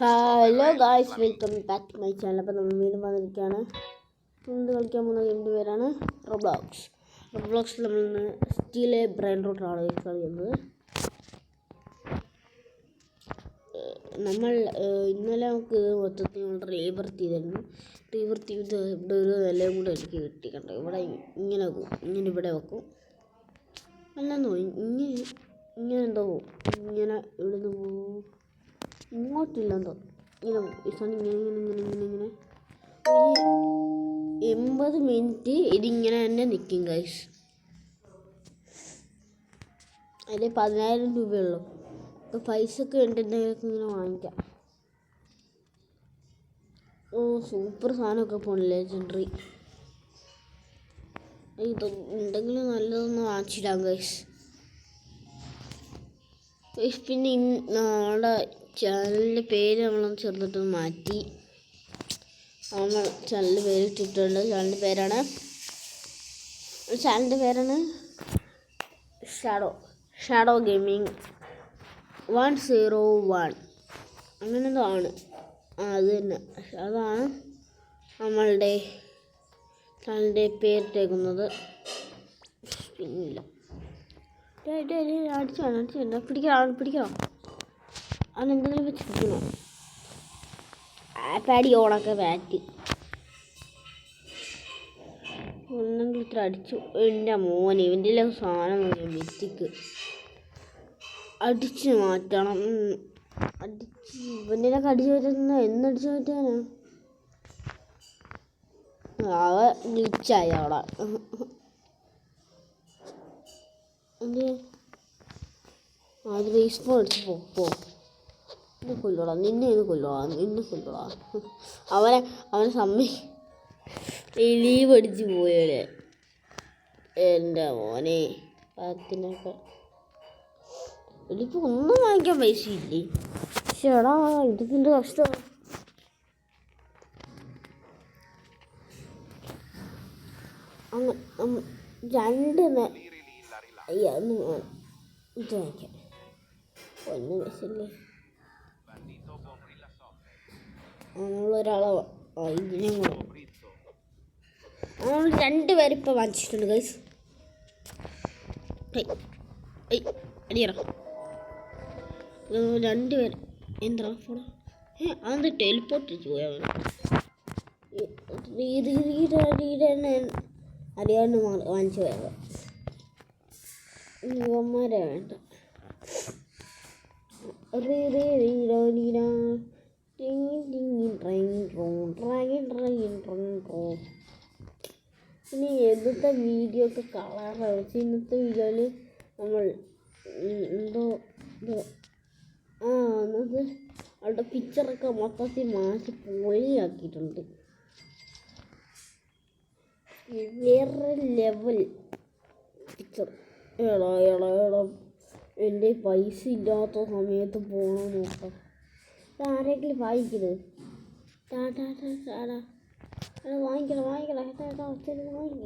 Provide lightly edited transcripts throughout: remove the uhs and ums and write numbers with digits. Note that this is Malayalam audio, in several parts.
Hello guys, welcome back to my channel. അപ്പോൾ നമ്മൾ വീണ്ടും വന്നിരിക്കുകയാണ്. ഇന്ന് കളിക്കാൻ പോകുന്ന ഗെയിമിൻ്റെ പേരാണ് റോബ്ലോക്സ്. റോബ്ലോക്സിൽ നമ്മൾ ഇന്ന് സ്റ്റീൽ ബ്രെയിൻ റൂട്ടാണ് കളിക്കുന്നത്. നമ്മൾ ഇന്നലെ നമുക്ക് മൊത്തത്തിൽ റീവർത്ത് ചെയ്തിരുന്നു. റീവർത്ത് ചെയ്ത് ഇവിടെ ഒരു നിലയും കൂടെ എനിക്ക് കിട്ടിക്കണ്ട. ഇവിടെ ഇങ്ങനെ ഇവിടെ വെക്കും. അല്ലെന്നോ ഇങ്ങനെ എന്തോ ഇങ്ങനെ ഇവിടുന്ന് പോകും. ഇങ്ങോട്ടില്ലെന്തോ ഇങ്ങനെ ഇങ്ങനെ 80 മിനിറ്റ് ഇതിങ്ങനെ തന്നെ നിൽക്കും ഗൈസ്. അതിൽ 10,000 രൂപയുള്ളൂ. അപ്പോൾ പൈസ ഒക്കെ ഉണ്ടെങ്കിൽ ഇങ്ങനെ വാങ്ങിക്കാം. സൂപ്പർ സാധനമൊക്കെ പോകണം, ലെജൻഡറി. ഇതുണ്ടെങ്കിലും നല്ലതൊന്ന് വാങ്ങിച്ചിടാം ഗൈസ്. പിന്നെ നമ്മുടെ ചാനലിൻ്റെ പേര് നമ്മളൊന്ന് ചെറുതായിട്ടൊന്ന് മാറ്റി. നമ്മൾ ചാനലിൻ്റെ പേര് ഇട്ടിട്ടുണ്ട്. ചാനലിൻ്റെ പേരാണ് ഷാഡോ ഗെയിമിങ് 101 അങ്ങനെ എന്തോ ആണ്. അത് തന്നെ, അതാണ് നമ്മളുടെ ചാനലിൻ്റെ പേരിട്ടേക്കുന്നത്. പിന്നില്ല അടിച്ചു പിടിക്കണം. അവനെന്തെങ്കിലും വെച്ചിരിക്കണോ? പാടി ഓണൊക്കെ ബാറ്റ് ഒന്നെങ്കിൽ ഇത്ര അടിച്ചു. എൻ്റെ മോനെ ഇവൻ്റെ സാധനം മെറ്റിക്ക് അടിച്ച് മാറ്റണം. ഇവൻ്റെ അടിച്ചു പറ്റുന്ന എന്നടിച്ചു പറ്റാനാ? അവ ഗ്ലിച്ചായി അവിടെ. അത് റീസ്പോൺ അടിച്ച് പോ. നിന്നെ കൊല്ലോളാം. അവനെ ലീവ് അടിച്ച് പോയല്ലേ എൻ്റെ മോനെ. പത്തിനൊക്കെ ഇതിപ്പോൾ ഒന്നും വാങ്ങിക്കാൻ പൈസ ഇല്ലേ? ചേടാ, ഇതിപ്പോൾ എന്ത് കഷ്ടമാണ്. രണ്ട് ഒന്ന് ഇത് വാങ്ങിക്കാം. ഒന്ന് പൈസല്ലേ നമ്മളൊരാളെ ഇതിനും കൂടെ നമ്മൾ 2 പേരിപ്പോൾ വാങ്ങിച്ചിട്ടുണ്ട് ഗൈസ്. അടിയറ 2 പേര് എന്താ ഫോണോ അതെന്ത് ടെലിപ്പോർട്ട് പോയാൽ അറിയാണ്ട് വാങ്ങിച്ചു പോയത്. ഇവന്മാരെ വേണ്ട. ഇനി ഇന്നത്തെ വീഡിയോ ഒക്കെ കളറാണ്. പക്ഷേ ഇന്നത്തെ വീഡിയോയിൽ നമ്മൾ എന്തോ എന്നത് അവളുടെ പിക്ചറൊക്കെ മൊത്തത്തിൽ മാറ്റി പൊളിയാക്കിയിട്ടുണ്ട്. വേറെ ലെവൽ പിക്ചർ. എടാ എൻ്റെ പൈസ ഇല്ലാത്ത സമയത്ത് പോകണം നോക്കാം. ആരെങ്കിലും വാങ്ങിക്കരുത്. വാങ്ങിക്കണം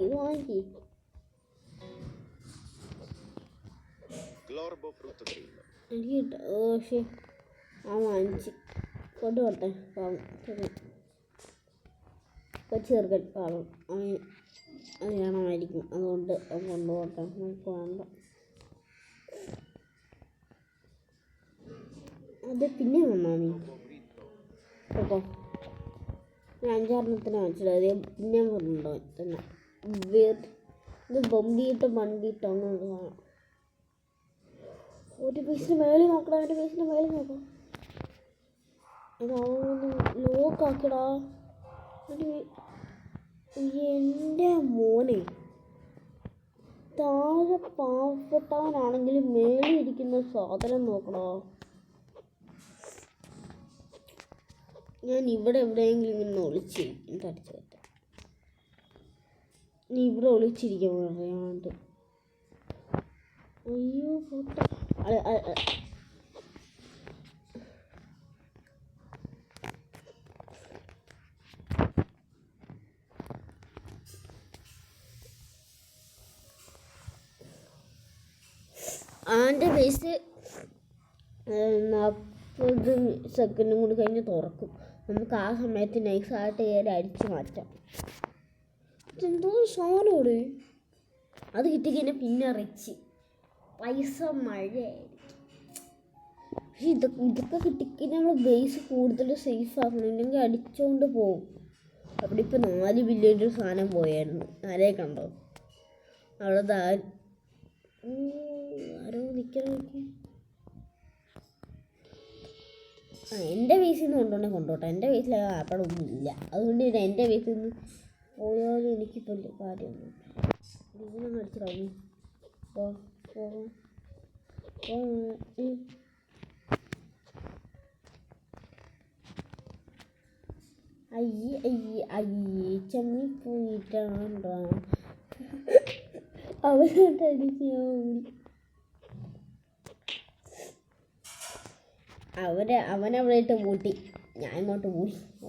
ഇത് വാങ്ങിക്കി. എനിക്ക് പക്ഷേ വാങ്ങിച്ച് കൊണ്ടുപോട്ടെ. ചെറുക്കൻ പാവം അത് വേണമായിരിക്കും, അതുകൊണ്ട് കൊണ്ടുപോട്ടെ. നമുക്ക് വേണ്ട. അത് പിന്നെ വന്നാ നീ കേട്ടോ. ഞാൻ 5-6 വാങ്ങിച്ചില്ല. പിന്നെ പറഞ്ഞിട്ടുണ്ടോ തന്നെ ഇത് ബൊമ്പിയിട്ട് മണ്ടിയിട്ട് അങ്ങനെ കാണാം. ഒരു പീസിന് മേളിൽ നോക്കണം. ഇതൊന്ന് ലോക്കാക്കിടാ. എൻ്റെ മോനെ താഴെ പാവപ്പെട്ടവനാണെങ്കിലും മേളിൽ ഇരിക്കുന്ന സാധനം നോക്കണോ. ഞാൻ ഇവിടെ എവിടെയെങ്കിലും ഇങ്ങനെ ഒളിച്ചിരിക്കും. തടിച്ചു പറ്റാം. നീ ഇവിടെ ഒളിച്ചിരിക്കാൻ പറയാണ്ട്. അയ്യോ പോട്ടെ. അവൻ്റെ പൈസ ഒരു സെക്കൻഡും കൂടി കഴിഞ്ഞ് തുറക്കും. നമുക്ക് ആ സമയത്ത് നൈസായിട്ട് കയറി അടിച്ച് മാറ്റാം. എന്തോ സാധനോട് അത് കിട്ടിക്കഴിഞ്ഞാൽ പിന്നെ റിച്ച് പൈസ മഴയായിരിക്കും. പക്ഷെ ഇതൊക്കെ കിട്ടിക്കഴിഞ്ഞാൽ നമ്മൾ ബേസ് കൂടുതൽ സേഫ് ആക്കണം, ഇല്ലെങ്കിൽ അടിച്ചുകൊണ്ട് പോകും. അവിടെ ഇപ്പോൾ 4 ബില്യൻ്റെ സാധനം പോയായിരുന്നു. ആരെ കണ്ടോ? അവിടെ ആരോ നിൽക്കാൻ നോക്കി. എൻ്റെ ബേസിൽ നിന്ന് കൊണ്ടോട്ടെ. എൻ്റെ ബേസിൽ ആപ്പടൊന്നും ഇല്ല. അതുകൊണ്ട് എൻ്റെ ബേസിൽ നിന്ന് പോയാലും എനിക്കിപ്പോൾ കാര്യമൊന്നും ഇതിനൊന്നും അടിച്ചിടാവും. അയ്യേ ചമ്മിപ്പോയിട്ടാണോ അവനടിച്ച് അവനവിടെ ഇട്ട് പൂട്ടി. ഞാൻ ഇങ്ങോട്ട്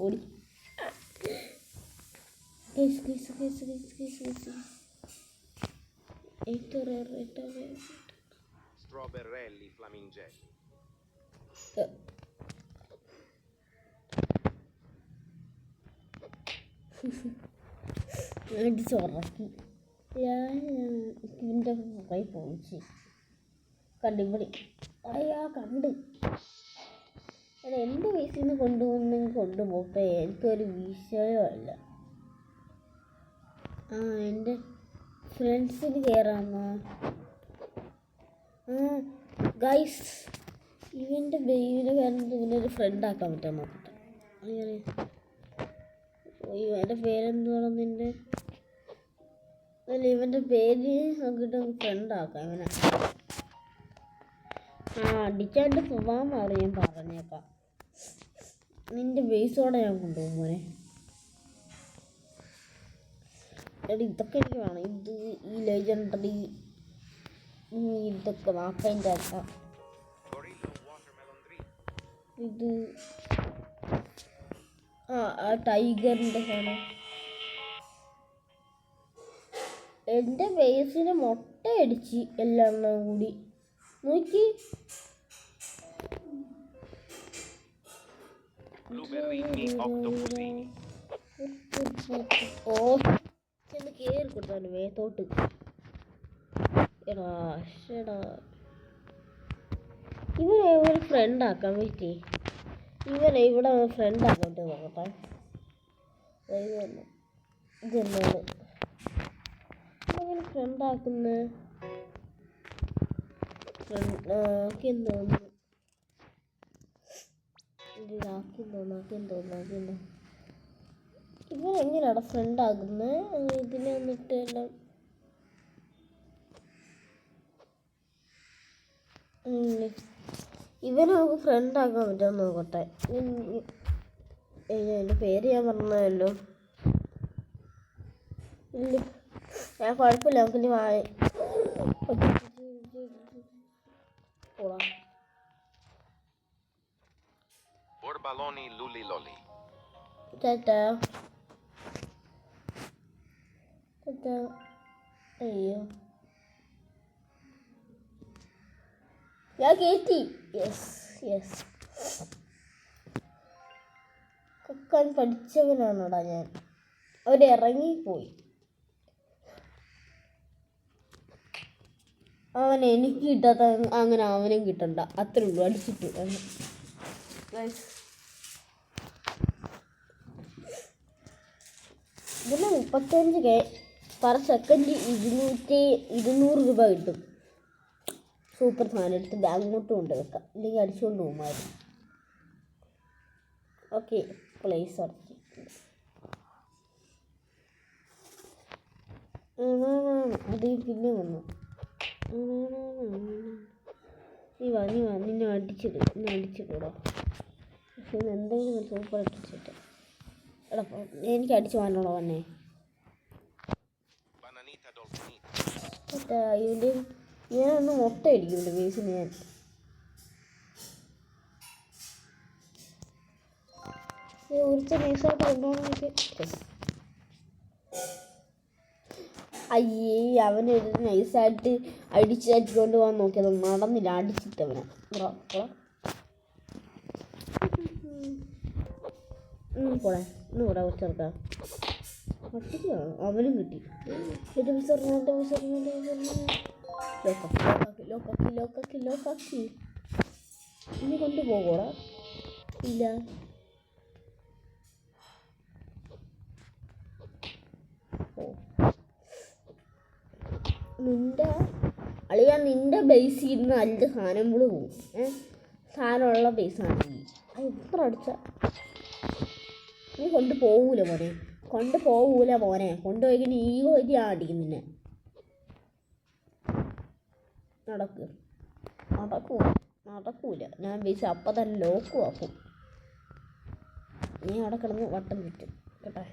ഓടി. Strawberrelli flamingelli. അടിച്ചുറക്കി. ഇതിൻ്റെ കൈ പോയിച്ച് കണ്ടിപ്പടി കണ്ട്. എൻ്റെ വീട്ടിൽ നിന്ന് കൊണ്ടുപോകുന്നെങ്കിൽ കൊണ്ടുപോട്ടെ, എനിക്കൊരു വിഷയമല്ല. എൻ്റെ ഫ്രണ്ട്സിന് കയറാമോ? ഗൈസ്, ഇവൻ്റെ ബേബിയുടെ കാരണം ഇവനൊരു ഫ്രണ്ടാക്കാൻ പറ്റാൻ നോക്കട്ടെ. ഇവൻ്റെ പേരെന്തുവാണെന്ന് എൻ്റെ ഇവൻ്റെ പേര് നോക്കിയിട്ട് ഫ്രണ്ടാക്കാം ഇവനെ. അടിച്ചാൻ്റെ സ്വഭാവം മാറി ഞാൻ പറഞ്ഞേക്കാം. നിൻ്റെ ബേസോടെ ഞാൻ കൊണ്ടുപോകും മോനെ. ഇതൊക്കെ എനിക്ക് വേണം. ഈ ലെജൻഡറി ഇതൊക്കെ നാക്കതിൻ്റെ ആക്കാം. ഇത് ടൈഗറിൻ്റെ സാധനം. എൻ്റെ ബേസിന് മുട്ടയടിച്ച് എല്ലാം കൂടി നോക്കി. ചെന്ന് കയറി കൊടുത്താലും വേത്തോട്ട്. ഇവനെ ഒരു ഫ്രണ്ടാക്കാൻ പറ്റി. ഇവനെ ഇവിടെ ഫ്രണ്ടാക്കാൻ പറ്റും നോക്കട്ടെ. ഇതെന്നാണ് ഇങ്ങനെ ഫ്രണ്ടാക്കുന്നത്? ഇവനെങ്ങനെയാണ് ഫ്രണ്ടാക്കുന്നത്? ഇതിനെ വന്നിട്ട് എല്ലാം ഇവനെ നമുക്ക് ഫ്രണ്ടാക്കാൻ പറ്റുമോ നോക്കട്ടെ. എൻ്റെ പേര് ഞാൻ പറഞ്ഞല്ലോ. ഇല്ല, ഞാൻ കുഴപ്പമില്ല. നമുക്കിനി Orbaloni luli loli. അയ്യോ, ഞാൻ കേറ്റി. യെസ് കക്കാൻ പഠിച്ചവനാണോടാ ഞാൻ. അവരിറങ്ങിപ്പോയി. അവൻ എനിക്ക് കിട്ടാത്ത അങ്ങനെ അവനും കിട്ടണ്ട. അത്രേ ഉള്ളൂ. അടിച്ചിട്ടു. ഇതിന് 35K പെർ സെക്കൻഡ് 200 രൂപ കിട്ടും. സൂപ്പർ സാധനം. എടുത്ത് ബാങ്കോട്ട് കൊണ്ട് വെക്കാം, ഇല്ലെങ്കിൽ അടിച്ചുകൊണ്ട് പോകുമായിരുന്നു. ഓക്കെ, പ്ലേസ് അടച്ച് അത് പിന്നെ വന്നു. നീ വാ നിന്നെ അടിച്ചിടോ. പക്ഷെ എന്തെങ്കിലും സൂപ്പർ അടിച്ചിട്ട് എടാ എനിക്ക് അടിച്ചു പോകാനുള്ള വന്നേ. ഞാനൊന്ന് മുട്ട അടിക്കുന്നുണ്ട് ബേസിന്. ഞാൻ ഒരുത്ത നൈസായിട്ട് കൊണ്ടുപോകണമെങ്കിൽ അയ്യേ അവനൊരു നൈസായിട്ട് അടിച്ചുകൊണ്ട് പോകാൻ നോക്കിയത് നടന്നില്ല. അടിച്ചിട്ടവനെ പോടാ ഇന്ന് പോടാ കുറച്ചെടുക്കാം ഒറ്റയ്ക്കാണ് അവനും കിട്ടി എൻ്റെ ലോക്കാക്കി ഇനി കൊണ്ടുപോകൂടാ ഇല്ല നിൻ്റെ അളിയാ നിൻ്റെ ബേസിൽ നിന്ന് നല്ല സാധനങ്ങൾ പോവും സാധനമുള്ള ബേസാണെങ്കിൽ അത് എത്ര അടിച്ച നീ കൊണ്ടുപോകൂല മോനെ കൊണ്ടുപോയി ഈ ഞാൻ അടിക്കും നിന്നെ നടക്കൂല ഞാൻ ബേസ് അപ്പം തന്നെ ലോക്കും ആക്കും നീ അവിടെ കിടന്ന് വട്ടം ചുറ്റും കേട്ടെ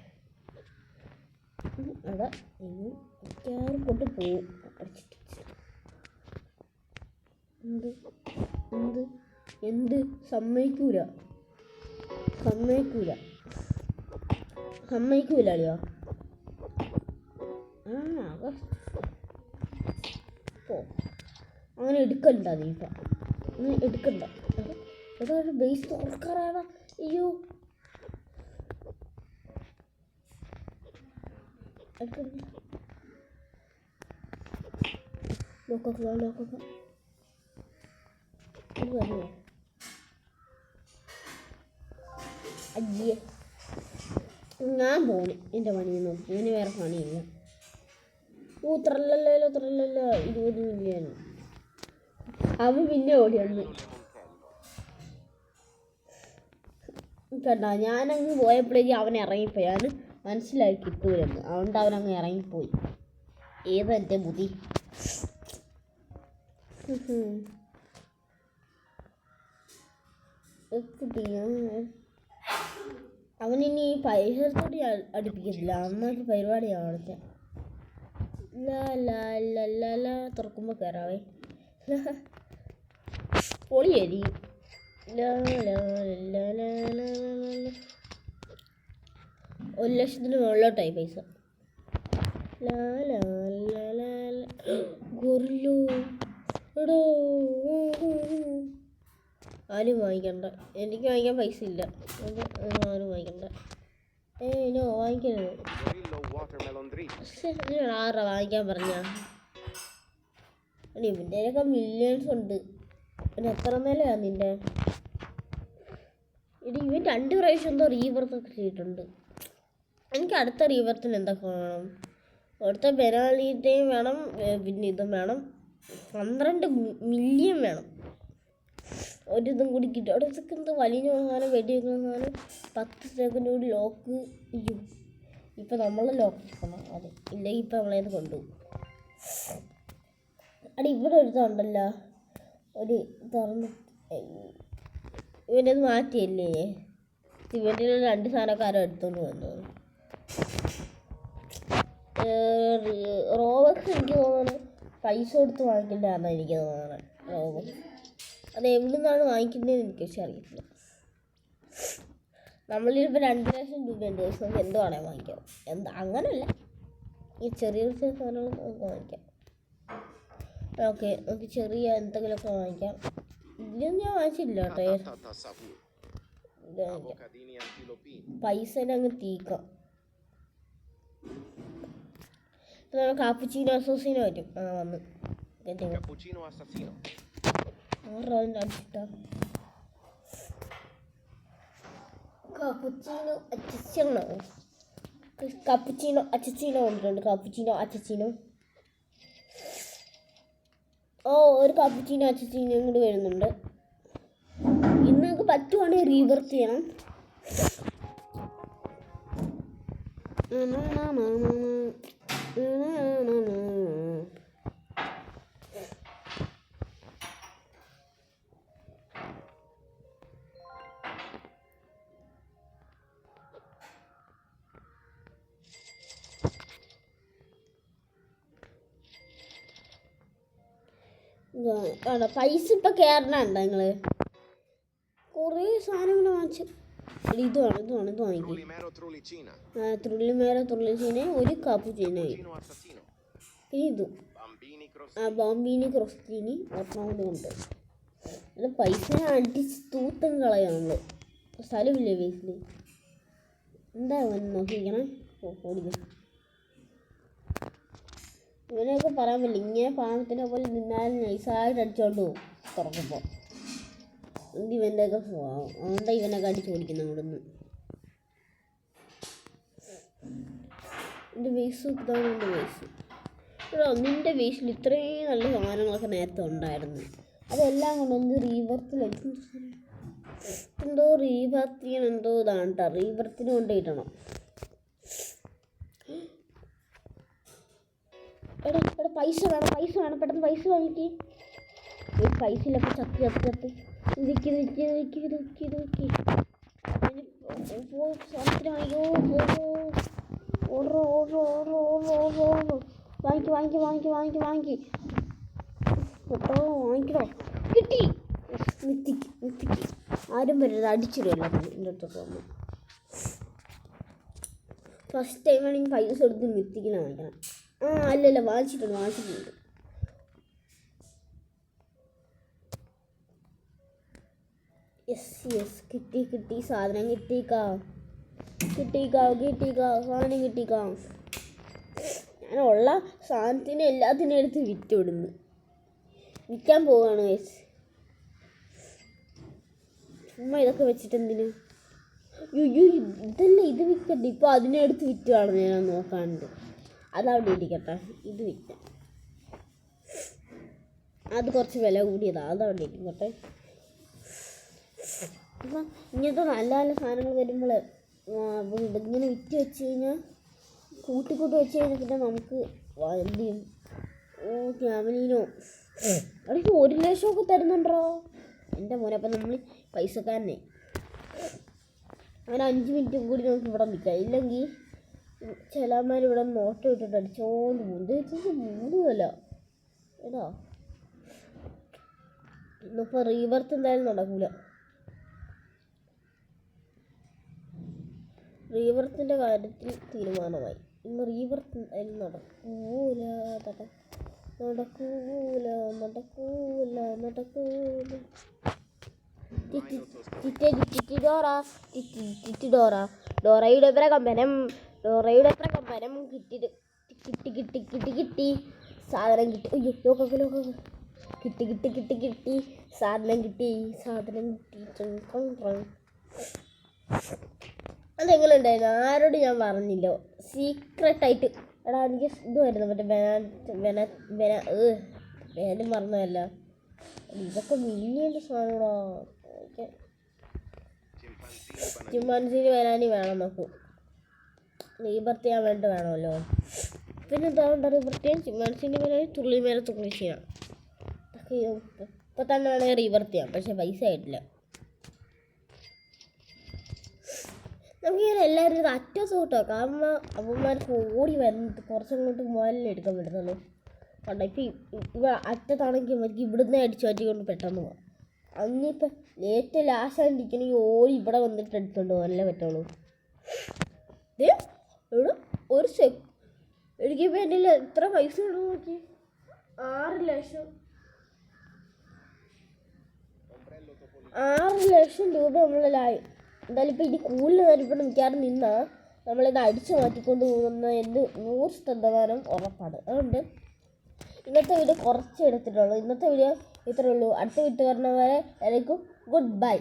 അവിടെ മിക്കവാറും കൊണ്ട് പോവും അടിച്ചിട്ട് എന്ത് സമ്മതിക്കൂല അളിയോ പോ അങ്ങനെ എടുക്കണ്ട നീ ഇപ്പം അങ്ങനെ എടുക്കണ്ട ഏതാ ബേസ് തുറക്കാറാണ് അയ്യോ ലോക്കാക്കുക അയ്യേ ഞാൻ പോണു എൻ്റെ പണിയിൽ നോക്കി ഇങ്ങനെ വേറെ പണിയില്ല ത്രല്ലല്ലോ 20 മില്യൺ അവൻ പിന്നെ ഓടി വന്നു കണ്ട ഞാനങ്ങ് പോയപ്പോഴേക്കും അവൻ ഇറങ്ങിപ്പോയി അവന് മനസ്സിലായി കിട്ടൂലെന്ന് അതുകൊണ്ട് അവനങ്ങ് ഇറങ്ങിപ്പോയി ഏതെൻ്റെ ബുദ്ധി അവനിനി പൈസ കൂടി അടുപ്പിക്കത്തില്ല അമ്മക്ക് പരിപാടിയാണ് അവിടുത്തെ തുറക്കുമ്പോൾ കയറാവേ പൊളിയരി 1,00,000 മുകളിലോട്ടായി പൈസ ഗൊറില്ലോ എടോ ആരും വാങ്ങിക്കണ്ട എനിക്ക് വാങ്ങിക്കാൻ പൈസ ഇല്ല ആരും വാങ്ങിക്കണ്ട നോ വാങ്ങിക്കരുത് ആരാ വാങ്ങിക്കാൻ പറഞ്ഞ ഇവൻ്റെയൊക്കെ മില്യൺസ് ഉണ്ട് പിന്നെ എത്ര നിലയാണ് നിൻ്റെ ഇവൻ 2 പ്രാവശ്യം എന്തോ റീബർത്തൊക്കെ ചെയ്തിട്ടുണ്ട് എനിക്ക് അടുത്ത റീബർത്തിന് എന്തൊക്കെ വേണം അടുത്ത ബെനാലിറ്റയും വേണം പിന്നെ ഇതും വേണം 12 മില്യൺ വേണം ഒരിതും കൂടി കിട്ടും അവിടെ എന്ത് വലിയ സാധനം വെടി വെക്കുന്ന സാധനം 10 സെക്കൻഡ് കൂടി ലോക്ക് അയ്യോ ഇപ്പം നമ്മൾ ലോക്ക് ചെയ്യണം അതെ ഇല്ലെങ്കിൽ ഇപ്പം നമ്മളത് കൊണ്ടുപോകും അവിടെ ഇവിടെ ഒരുത്തുണ്ടല്ലോ ഒരു തുറന്ന് ഇവനത് മാറ്റിയല്ലേ ഇവൻ്റെ 2 സാധനക്കാരും എടുത്തോണ്ട് വന്നത് റോബക്സ് എനിക്ക് തോന്നുന്നത് പൈസ കൊടുത്ത് വാങ്ങിക്കേണ്ടതാണെന്ന് എനിക്ക് തോന്നുന്നത് റോബക്സ് അത് എവിടെ നിന്നാണ് വാങ്ങിക്കുന്നതെന്ന് എനിക്ക് പക്ഷെ അറിയത്തില്ല നമ്മളിപ്പോൾ 2,00,000 രൂപയുണ്ട് ദിവസം എന്ത് വേണമെങ്കിൽ വാങ്ങിക്കാം അങ്ങനല്ല ഈ ചെറിയ സാധനങ്ങൾ നമുക്ക് വാങ്ങിക്കാം ഓക്കെ നമുക്ക് ചെറിയ എന്തെങ്കിലുമൊക്കെ വാങ്ങിക്കാം ഇതിലൊന്നും ഞാൻ വാങ്ങിച്ചില്ല കേട്ടോ പൈസ അങ്ങ് തീക്കാം കാപ്പുച്ചീനോ അസോസീനോ പറ്റും വന്ന് അടിച്ചിട്ടാ കാപ്പുച്ചീനോ അച്ചീനോ കൊണ്ടിട്ടുണ്ട് കാപ്പുച്ചീനോ അച്ചീനോ ഒരു കാപ്പുച്ചീനോ അച്ചീനോ കൂടി വരുന്നുണ്ട് ഇന്ന് നമുക്ക് പറ്റുവാണെങ്കിൽ റീവർത്ത് ചെയ്യണം പൈസ ഇപ്പം കയറണുണ്ടോ നിങ്ങൾ കുറേ സാധനങ്ങൾ വാങ്ങിച്ചു ഇത് വാങ്ങിക്കും ത്രുള്ളിമേര ഒരു കാപ്പുച്ചീനോയി പിന്നെ ഇതും ബോംബീനി ക്രോസ്റ്റീനി ഒരെണ്ണം കൂടി ഉണ്ട് അല്ല പൈസ അടിച്ച് തൂത്തം കളയാം നമ്മൾ സ്ഥലമില്ലേ ബേസിൽ എന്താ ഇവൻ നോക്കിയിരിക്കണേ? ഓടിക്കും. ഇവനെയൊക്കെ പറയാൻ പറ്റില്ല. ഇങ്ങനെ പാമ്പത്തിനെ പോലെ നിന്നാലും നൈസായിട്ട് അടിച്ചോണ്ട് പോകും തുറക്കുമ്പോൾ. എന്ത് ഇവൻ്റെയൊക്കെ സ്വഭാവം. അതുകൊണ്ടാണ് ഇവനൊക്കെ അടിച്ച് ഓടിക്കുന്നത് ഇവിടുന്ന്. എൻ്റെ വേസ് ഇതാണ് എൻ്റെ വേസ്. എടാ നിൻ്റെ വേസിൽ ഇത്രയും നല്ല സാധനങ്ങളൊക്കെ നേരത്തെ ഉണ്ടായിരുന്നു. അതെല്ലാം കൊണ്ടൊന്ന് റീവർത്തിലേക്ക് എന്തോ റീവർത്തിന് എന്തോ ഇതാണ് കേട്ടോ. റീവർത്തിന് കൊണ്ട് കിട്ടണം. എടാ പൈസ വേണം പെട്ടെന്ന് പൈസ വാങ്ങിക്ക്. പൈസ ഇല്ല. ചത്ത് വിക്കി സാധനത്തിന് വാങ്ങിക്കോ. പെട്രോൾ വാങ്ങിക്കണോ? കിട്ടി. മിത്തിക്ക് ആരും വരരുത്. അടിച്ചിടുമല്ലോ എൻ്റെ അടുത്തൊക്കെ വന്നു. ഫസ്റ്റ് ടൈം ആണെങ്കിൽ പൈസ കൊടുത്ത് മിത്തിക്കിനെ വാങ്ങിക്കണം. അല്ലല്ല വാങ്ങിച്ചിട്ടുണ്ട്. യെസ് കിട്ടി സാധനം കിട്ടിക്കാം. സാധനം കിട്ടിക്കാം. ഞാനുള്ള സാധനത്തിന് എല്ലാത്തിനും എടുത്ത് വിറ്റുവിടുന്നു. വിൽക്കാൻ പോവാണ് ഗൈസ്. ചുമ്മാ ഇതൊക്കെ വെച്ചിട്ട് എന്തിനു? ഇതല്ല ഇത് വിൽക്കണ്ട. ഇപ്പോൾ അതിനെ എടുത്ത് വിറ്റുവാണ് ഞാൻ നോക്കാണ്ട്. അതവിടെ ഇരിക്കട്ടെ. ഇത് വിൽക്കാം. അത് കുറച്ച് വില കൂടിയതാണ്. അതവിടെ ഇരിക്കട്ടെ. അപ്പം ഇങ്ങനത്തെ നല്ല നല്ല സാധനങ്ങൾ വരുമ്പോൾ ഇങ്ങനെ വിറ്റ് വെച്ച് കഴിഞ്ഞാൽ കൂട്ടിക്കൂട്ടി വെച്ച് കഴിഞ്ഞാൽ പിന്നെ നമുക്ക് എന്ത് ചെയ്യും? ക്യാമലീനോ അതൊക്കെ 1 ലക്ഷമൊക്കെ തരുന്നുണ്ടോ എൻ്റെ മോനെ. അപ്പം നമ്മൾ പൈസക്കാരനെ അങ്ങനെ 5 മിനിറ്റും കൂടി നമുക്ക് ഇവിടെ നിൽക്കാം. ഇല്ലെങ്കിൽ ചിലമാർ ഇവിടെ നോട്ടം ഇട്ടിട്ട് അടിച്ചോണ്ട് പോകും. 3 വില ഏതാ ഇന്നിപ്പോൾ റീവർത്ത് എന്തായാലും നടക്കൂല. റീവർത്തിൻ്റെ കാര്യത്തിൽ തീരുമാനമായി. ഇന്ന് റീവർത്ത് എന്തായാലും നടക്കൂല. ഡോറയുടെ പ്രകമ്പനം കിട്ടി സാധനം കിട്ടി. അയ്യോ കിട്ടി സാധനം കിട്ടി. അതെങ്ങനെ ഉണ്ടായിരുന്നു? ആരോട് ഞാൻ പറഞ്ഞില്ലോ. സീക്രട്ടായിട്ട്. എടാ എനിക്ക് ഇത് വരുന്നു മറ്റേ വേദന മറന്നതല്ല. ഇതൊക്കെ വലിയ സാധനങ്ങളാ. ചിമ്പാൻസിന് വരാനി വേണം നോക്കൂ. റീബർത്ത് ചെയ്യാൻ വേണ്ടി വേണമല്ലോ. പിന്നെ എന്താ റീബർത്ത് ചെയ്യാൻ? ചിമ്പാൻസിന് വരാനി തുള്ളി ചെയ്യാം. ഇപ്പം തന്നെ വേണമെങ്കിൽ റീബർത്ത് ചെയ്യാം. പക്ഷെ പൈസ ആയിട്ടില്ല. നമുക്കിങ്ങനെ എല്ലാവരും ഇത് അറ്റത്ത് കിട്ടോ. കാരണം അവന്മാർക്ക് ഓടി വരുന്നത് കുറച്ചങ്ങോട്ട് മുതലിൽ എടുക്കാൻ പറ്റുന്നുള്ളൂ. കണ്ടോ ഇപ്പം ഇവ അറ്റത്താണെങ്കിൽ നമുക്ക് ഇവിടുന്ന് അടിച്ചു മാറ്റിക്കൊണ്ട് പെട്ടെന്ന് പോകാം. അങ്ങിപ്പോൾ ഏറ്റവും ലാസ്റ്റായിട്ടിരിക്കണമെങ്കിൽ ഓടി ഇവിടെ വന്നിട്ട് എടുത്തുകൊണ്ട് പോകാനല്ലേ പറ്റുള്ളൂ. ഇവിടെ ഒരു എനിക്കിപ്പോൾ എൻ്റെ എത്ര പൈസ ഉണ്ടോ നോക്കി. 6 ലക്ഷം രൂപ നമ്മളായി. എന്തായാലും ഇപ്പോൾ ഇനി കൂടുതൽ നേരം ഇവിടെ മിക്കവാറും നിന്നാൽ നമ്മളിത് അടിച്ചു മാറ്റിക്കൊണ്ട് പോകുന്ന എന്ന് 100% ഉറപ്പാണ്. അതുകൊണ്ട് ഇന്നത്തെ വീഡിയോ കുറച്ച് എടുത്തിട്ടുള്ളൂ. ഇന്നത്തെ വീഡിയോ ഇത്രയേ ഉള്ളൂ. അടുത്ത വീട്ടിൽ വരുന്നവരെ എല്ലാവർക്കും ഗുഡ് ബൈ.